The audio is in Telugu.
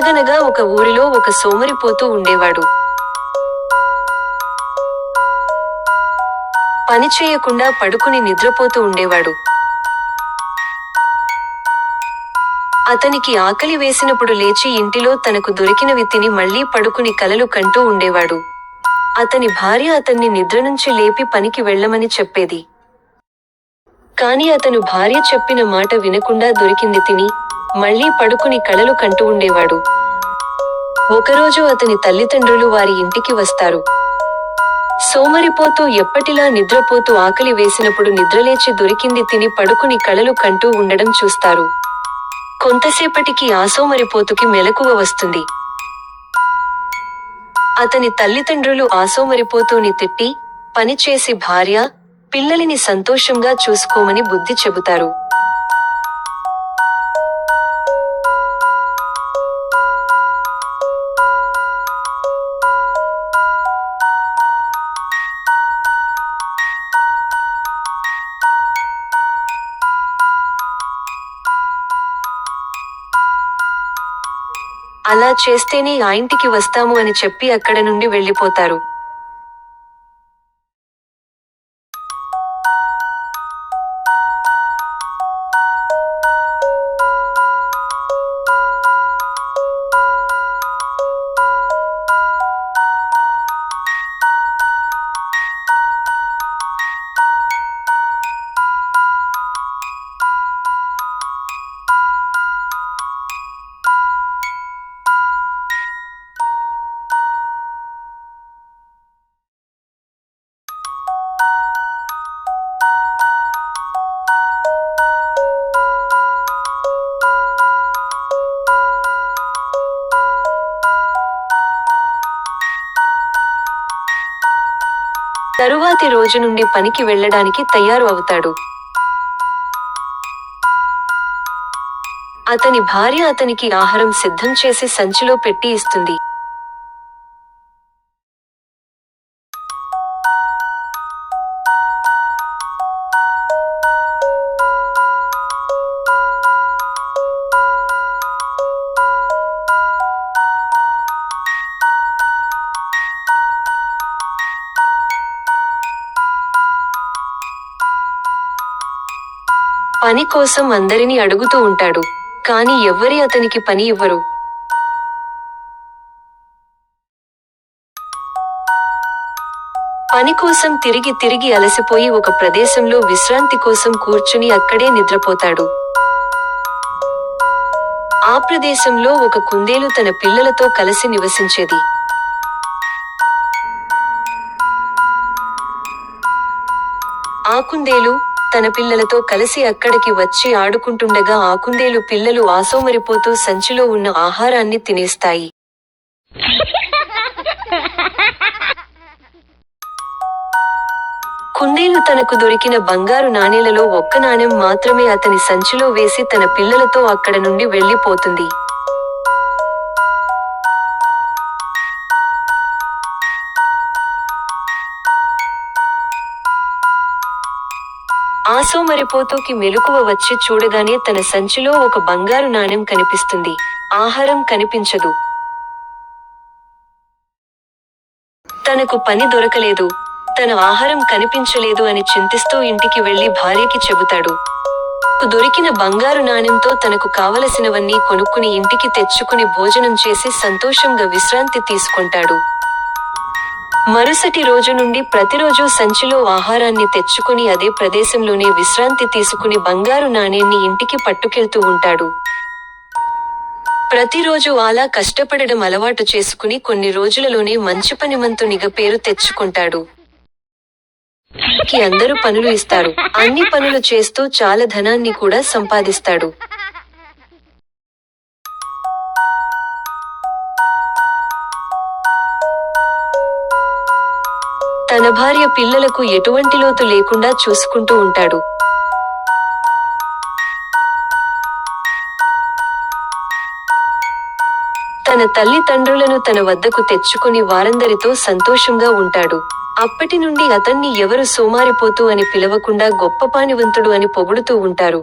అనగనగా ఒక ఊరిలో ఒక సోమరిపోతూ ఉండేవాడు. పని చేయకుండా పడుకుని నిద్రపోతూ ఉండేవాడు. అతనికి ఆకలి వేసినప్పుడు లేచి ఇంటిలో తనకు దొరికినవి తిని మళ్లీ పడుకుని కలలు కంటూ ఉండేవాడు. అతని భార్య అతన్ని నిద్రనుంచి లేపి పనికి వెళ్ళమని చెప్పేది. కాని అతను భార్య చెప్పిన మాట వినకుండా దొరికింది తిని, మళ్లీ పడుకుని కలలు కంటూ ఉండేవాడు. ఒకరోజు అతని తల్లిదండ్రులు వారి ఇంటికి వస్తారు. సోమరిపోతూ ఎప్పటిలా నిద్రపోతూ ఆకలి వేసినప్పుడు నిద్రలేచి దొరికింది తిని పడుకుని కలలు కంటూ ఉండడం చూస్తారు. కొంతసేపటికి ఆ సోమరిపోతుకి మెలకువ వస్తుంది. అతని తల్లిదండ్రులు ఆ సోమరిపోతూని తిట్టి, పనిచేసి భార్య, పిల్లలిని సంతోషంగా చూసుకోమని బుద్ధి చెబుతారు. అలా చేస్తేనే ఆ ఇంటికి వస్తాము అని చెప్పి అక్కడ నుండి వెళ్ళిపోతారు. తరువాతి రోజు నుండి పనికి వెళ్ళడానికి తయారు అవుతాడు. అతని భార్య అతనికి ఆహారం సిద్ధం చేసి సంచిలో పెట్టి ఇస్తుంది. పని కోసం అందరినీ అడుగుతూ ఉంటాడు. కాని ఎవ్వరి అతనికి పని ఇవ్వరు. పని కోసం తిరిగి తిరిగి అలసిపోయి ఒక ప్రదేశంలో విశ్రాంతి కోసం కూర్చుని అక్కడే నిద్రపోతాడు. ఆ ప్రదేశంలో ఒక కుందేలు తన పిల్లలతో కలిసి నివసించేది. ఆ కుందేలు తన పిల్లలతో కలిసి అక్కడికి వచ్చి ఆడుకుంటుండగా ఆ కుందేలు పిల్లలు ఆసోమరిపోతూ సంచిలో ఉన్న ఆహారాన్ని తినేస్తాయి. కుందేలు తనకు దొరికిన బంగారు నాణేలలో ఒక్క నాణెం మాత్రమే అతని సంచిలో వేసి తన పిల్లలతో అక్కడ నుండి వెళ్ళిపోతుంది. ఆ సోమరిపోతుకి మెలకువ వచ్చి చూడగానే తన సంచిలో ఒక బంగారు నాణెం కనిపిస్తుంది. ఆహారం కనిపించదు. తనకు పని దొరకలేదు, తన ఆహారం కనిపించలేదు అని చింతిస్తూ ఇంటికి వెళ్లి భార్యకి చెబుతాడు. దొరికిన బంగారు నాణెంతో తనకు కావలసినవన్నీ కొనుక్కుని ఇంటికి తెచ్చుకుని భోజనం చేసి సంతోషంగా విశ్రాంతి తీసుకుంటాడు. మరుసటి రోజు నుండి ప్రతిరోజూ సంచిలో ఆహారాన్ని తెచ్చుకుని అదే ప్రదేశంలోనే విశ్రాంతి తీసుకుని బంగారు నాణేన్ని ఇంటికి పట్టుకెళ్తూ ఉంటాడు. ప్రతిరోజు అలా కష్టపడడం అలవాటు చేసుకుని కొన్ని రోజులలోనే మంచి పనిమంతునిగా పేరు తెచ్చుకుంటాడు. అందరూ పనులు ఇస్తారు. అన్ని పనులు చేస్తూ చాలా ధనాన్ని కూడా సంపాదిస్తాడు. తన భార్య పిల్లలకు ఎటువంటి లోటు లేకుండా చూసుకుంటూ ఉంటాడు. తన తల్లిదండ్రులను తన వద్దకు తెచ్చుకుని వారందరితో సంతోషంగా ఉంటాడు. అప్పటి నుండి అతన్ని ఎవరు సోమారిపోతూ అని పిలవకుండా గొప్ప పనివంతుడు అని పొగుడుతూ ఉంటారు.